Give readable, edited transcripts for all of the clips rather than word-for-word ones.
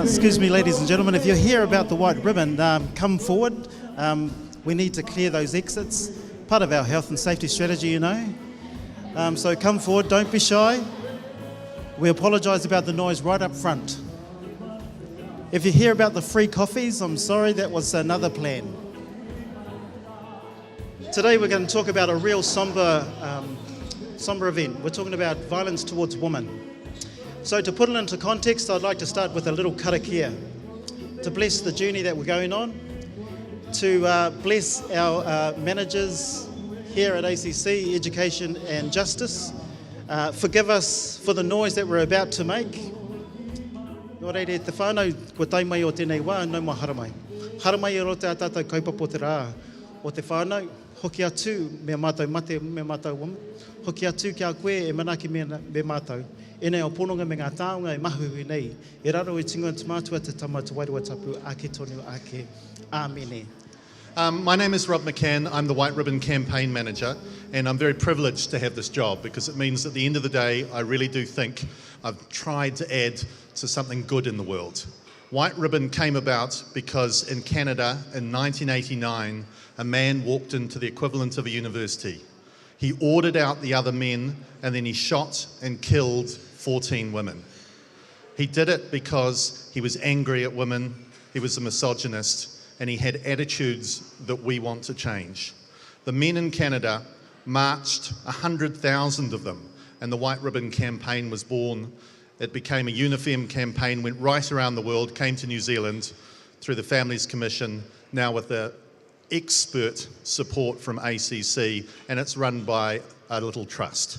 Excuse me, ladies and gentlemen, if you're here about the white ribbon, come forward. We need to clear those exits. Part of our health and safety strategy, you know. So come forward, don't be shy. We apologise about the noise right up front. If you hear about the free coffees, I'm sorry, that was another plan. Today we're going to talk about a real sombre event. We're talking about violence towards women. So to put it into context, I'd like to start with a little karakia to bless the journey that we're going on, to bless our managers here at ACC, Education and Justice. Forgive us for the noise that we're about to make. Nō reire te whānau, ko taimai o tēnei wā, nau mā haramai. Haramai e rote a tātou kaupapa te rā o te whānau, hoki atu me mātou mate, me mātou wama. Hoki atu kia koe e manaki me mātou. E nei o pononga me ngā tāunga e mahuhu nei. E raro e tinga tamātua te tamata wairua tapu ake tonu ake. Āmene. My name is Rob McCann. I'm the White Ribbon Campaign Manager, and I'm very privileged to have this job because it means at the end of the day, I really do think I've tried to add to something good in the world. White Ribbon came about because in Canada in 1989, a man walked into the equivalent of a university. He ordered out the other men and then he shot and killed 14 women. He did it because he was angry at women, he was a misogynist, and he had attitudes that we want to change. The men in Canada marched, 100,000 of them, and the White Ribbon Campaign was born. It became a uniform campaign, went right around the world, came to New Zealand through the Families Commission, now with the expert support from ACC, and it's run by a little trust.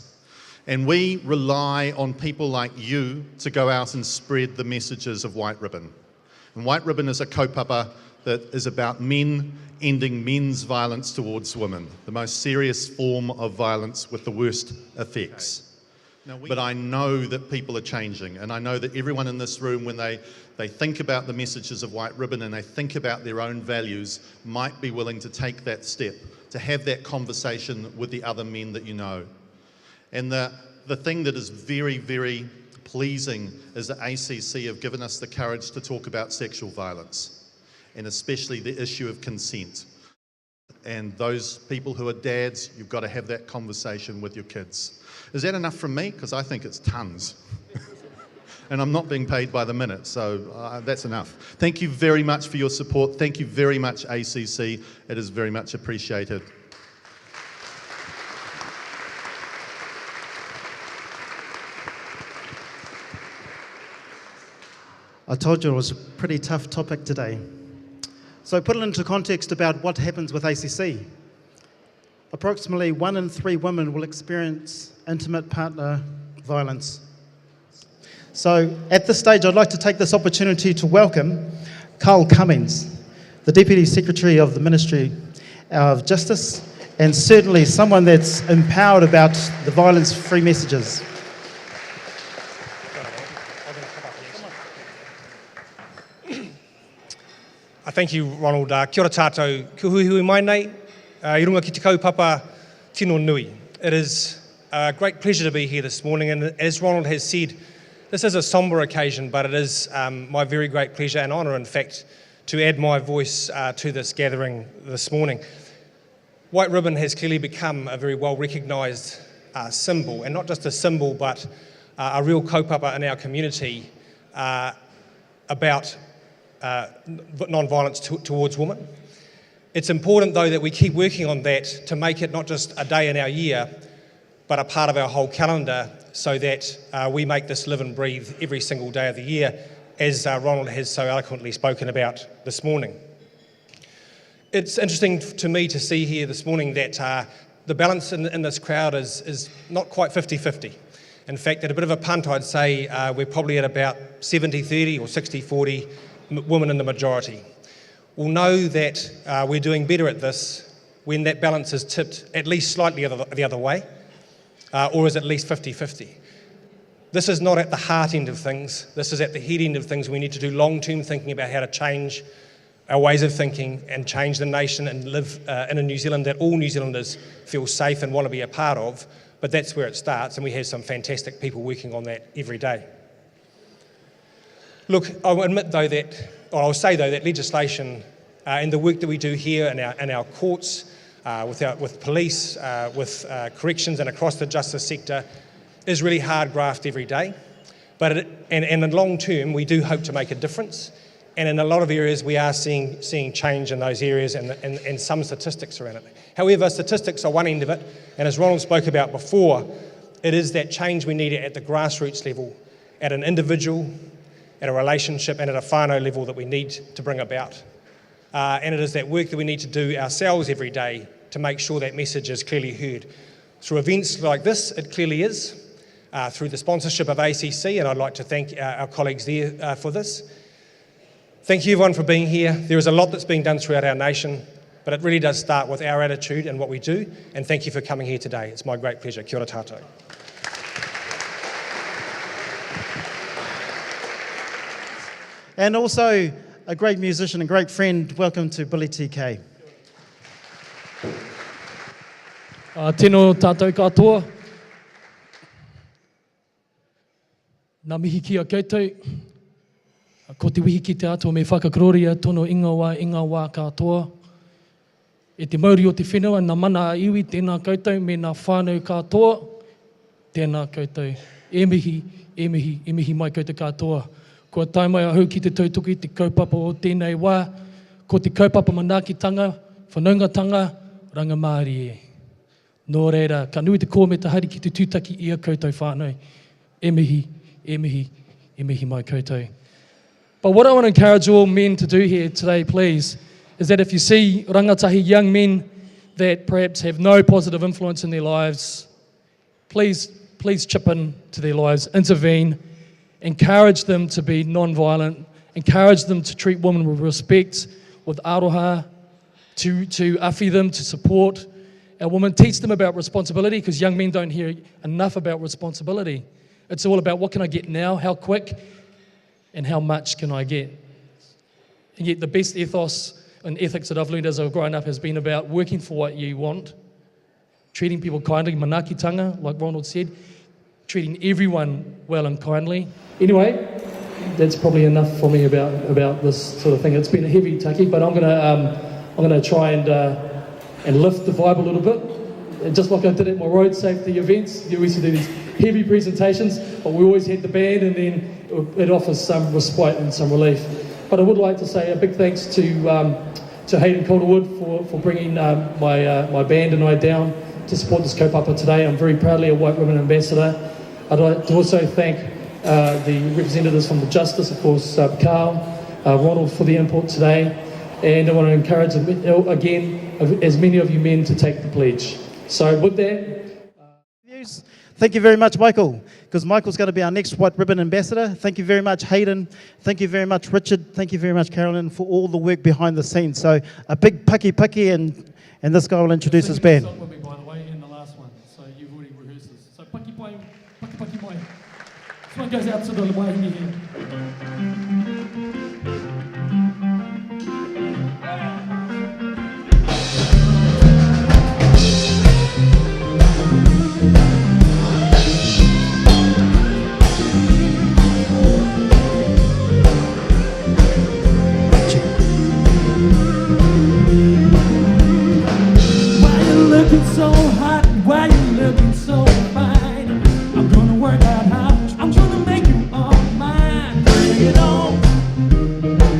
And we rely on people like you to go out and spread the messages of White Ribbon. And White Ribbon is a kaupapa that is about men ending men's violence towards women, the most serious form of violence with the worst effects. But I know that people are changing, and I know that everyone in this room, when they think about the messages of White Ribbon and they think about their own values, might be willing to take that step, to have that conversation with the other men that you know. And the thing that is very, very pleasing is that ACC have given us the courage to talk about sexual violence, and especially the issue of consent. And those people who are dads, you've got to have that conversation with your kids. Is that enough from me? Because I think it's tons. And I'm not being paid by the minute, so that's enough. Thank you very much for your support. Thank you very much, ACC. It is very much appreciated. I told you it was a pretty tough topic today. So put it into context about what happens with ACC. Approximately 1 in 3 women will experience intimate partner violence. So at this stage, I'd like to take this opportunity to welcome Carl Cummings, the Deputy Secretary of the Ministry of Justice, and certainly someone that's empowered about the violence-free messages. Thank you, Ronald. Kia ora tātou, kia hui mai nei, I runga ki te kaupapa tino nui. It is a great pleasure to be here this morning, and as Ronald has said, this is a sombre occasion, but it is my very great pleasure and honour, in fact, to add my voice to this gathering this morning. White Ribbon has clearly become a very well recognised symbol, and not just a symbol, but a real kaupapa in our community about non-violence towards women. It's important, though, that we keep working on that to make it not just a day in our year, but a part of our whole calendar, so that we make this live and breathe every single day of the year, as Ronald has so eloquently spoken about this morning. It's interesting to me to see here this morning that the balance in this crowd is not quite 50-50. In fact, at a bit of a punt, I'd say we're probably at about 70-30 or 60-40 women in the majority. We'll know that we're doing better at this when that balance is tipped at least slightly the other way, or is at least 50-50. This is not at the heart end of things. This is at the head end of things. We need to do long-term thinking about how to change our ways of thinking and change the nation and live in a New Zealand that all New Zealanders feel safe and want to be a part of. But that's where it starts, and we have some fantastic people working on that every day. Look, I'll admit though that, or I'll say though that legislation and the work that we do here in our courts, with police, with corrections and across the justice sector is really hard graft every day. But in the long term, we do hope to make a difference. And in a lot of areas, we are seeing change in those areas and some statistics around it. However, statistics are one end of it, and as Ronald spoke about before, it is that change we need at the grassroots level, at an individual, at a relationship, and at a whānau level that we need to bring about. And it is that work that we need to do ourselves every day to make sure that message is clearly heard. Through events like this, it clearly is. Through the sponsorship of ACC, and I'd like to thank our colleagues there for this. Thank you everyone for being here. There is a lot that's being done throughout our nation, but it really does start with our attitude and what we do, and thank you for coming here today. It's my great pleasure. Kia ora tātou. And also a great musician and great friend. Welcome to Billy TK. Tēnā tātou katoa. Nā mihi kia koutou. Ko te wihi ki te atua me whakakroria tono inga wā katoa. E te mauri o te whenua, nā mana a iwi, tēnā koutou, me nā whānau katoa, tēnā koutou. E mihi mai koutou katoa. Kua taimai ahau ki te tautuki, te kaupapa o tēnei wā, ko te kaupapa manaakitanga, whanaungatanga, rangamārie e. Nō reira, ka nui te kōme te hari ki te tūtaki ia koutou whānau. E mihi mai koutou. But what I want to encourage all men to do here today, please, is that if you see rangatahi young men that perhaps have no positive influence in their lives, please chip in to their lives, intervene, encourage them to be non-violent, encourage them to treat women with respect, with aroha, to awhi them, to support our women, teach them about responsibility, because young men don't hear enough about responsibility. It's all about what can I get now, how quick, and how much can I get. And yet the best ethos and ethics that I've learned as I've grown up has been about working for what you want, treating people kindly, manaakitanga, like Ronald said, treating everyone well and kindly. Anyway, that's probably enough for me about this sort of thing. It's been a heavy taki, but I'm gonna try and lift the vibe a little bit. And just like I did at my road safety events, you used to do these heavy presentations, but we always had the band, and then it offers some respite and some relief. But I would like to say a big thanks to Hayden Calderwood for bringing my band and I down to support this kaupapa today. I'm very proudly a White Ribbon Ambassador. I'd like to also thank the representatives from the Justice, of course, Carl, Ronald for the input today, and I want to encourage again as many of you men to take the pledge. So with that, thank you very much, Michael, because Michael's going to be our next White Ribbon Ambassador. Thank you very much, Hayden. Thank you very much, Richard. Thank you very much, Carolyn, for all the work behind the scenes. So a big paki, and this guy will introduce his band. By the way, and the last one, so you've already rehearsed this. So paki mai. This one goes out to the wahine here. So hot, why you looking so fine? I'm gonna work out how I'm gonna make you all mine. Bring it on,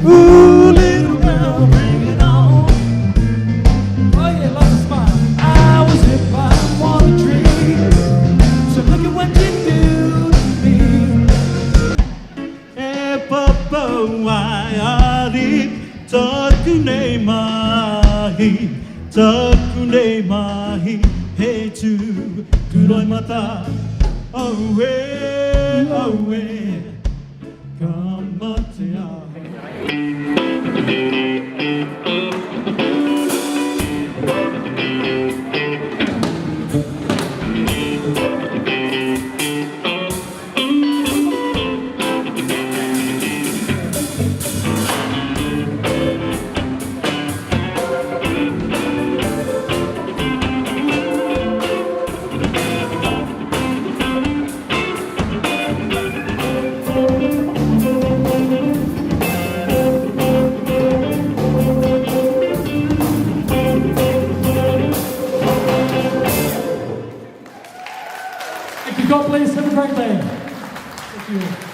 ooh, little girl, bring it on. Oh yeah, lots of fun. I was hit by one tree, so look at what you do to me. Eh, papa, why are you talking to me? Takune mahi he tu kuroi mata awe kamatea. birthday. Thank you.